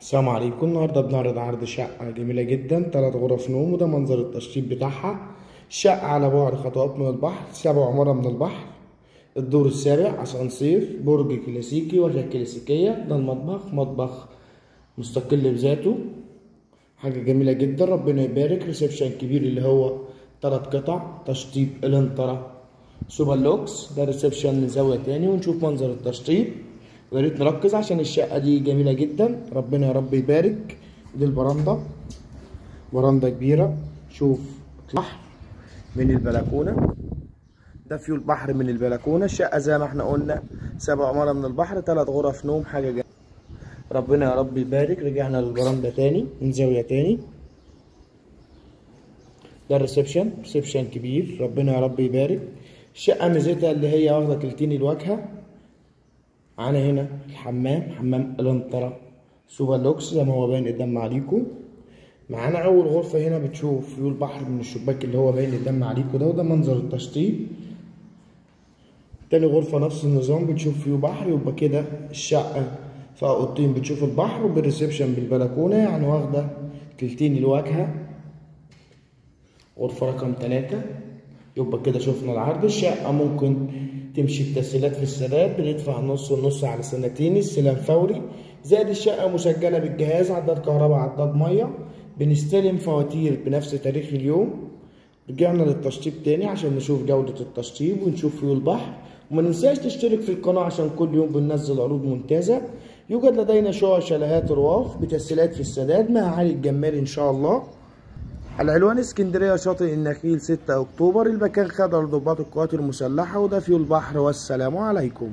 السلام عليكم. النهارده بنعرض عرض شقة جميلة جدا، 3 غرف نوم، وده منظر التشطيب بتاعها. شقة على بعد خطوات من البحر، 7 عمارة من البحر. الدور السابع، اسانسير، برج كلاسيكي، واجهة كلاسيكية. ده المطبخ، مطبخ مستقل بذاته، حاجة جميلة جدا. ربنا يبارك. ريسبشن كبير اللي هو 3 قطع، تشطيب الانترا سوبر لوكس. ده ريسبشن من زاوية تاني، ونشوف منظر التشطيب. ويا ريت نركز عشان الشقة دي جميلة جدا. ربنا يا رب يبارك. دي البرندة، برندة كبيرة. شوف البحر من البلكونة، ده فيو البحر من البلكونة. الشقة زي ما احنا قلنا 7 عمارة من البحر، 3 غرف نوم، حاجة جميلة. ربنا يا رب يبارك. رجعنا للبرندة تاني من زاوية تاني. ده الريسبشن، ريسبشن كبير. ربنا يا رب يبارك. الشقة ميزتها اللي هي واخدة تلتين الواجهة. معانا هنا الحمام، حمام الانترا سوبر لوكس زي ما هو باين قدام عليكم. معانا اول غرفه هنا بتشوف فيو البحر من الشباك اللي هو باين قدام عليكم ده، وده منظر التشطيب. تاني غرفه نفس النظام، بتشوف فيو بحر. يبقى كده الشقه فيها اوضتين بتشوف البحر، وبالريسبشن بالبلكونه، يعني واخده تلتين الواجهه. غرفه رقم 3. يبقى كده شفنا العرض. الشقة ممكن تمشي التسهيلات في السداد، بندفع نص ونص على سنتين، السلام فوري. زائد الشقة مسجلة بالجهاز، عداد كهرباء، عداد مية. بنستلم فواتير بنفس تاريخ اليوم. رجعنا للتشطيب تاني عشان نشوف جودة التشطيب ونشوف فيو البحر. وما ننساش تشترك في القناة عشان كل يوم بننزل عروض ممتازة. يوجد لدينا شقق شاليهات رواف بتسهيلات في السداد مع علي الجمال ان شاء الله. العنوان اسكندرية، شاطئ النخيل، 6 أكتوبر. المكان خضر ضباط القوات المسلحة، وده فيو البحر. والسلام عليكم.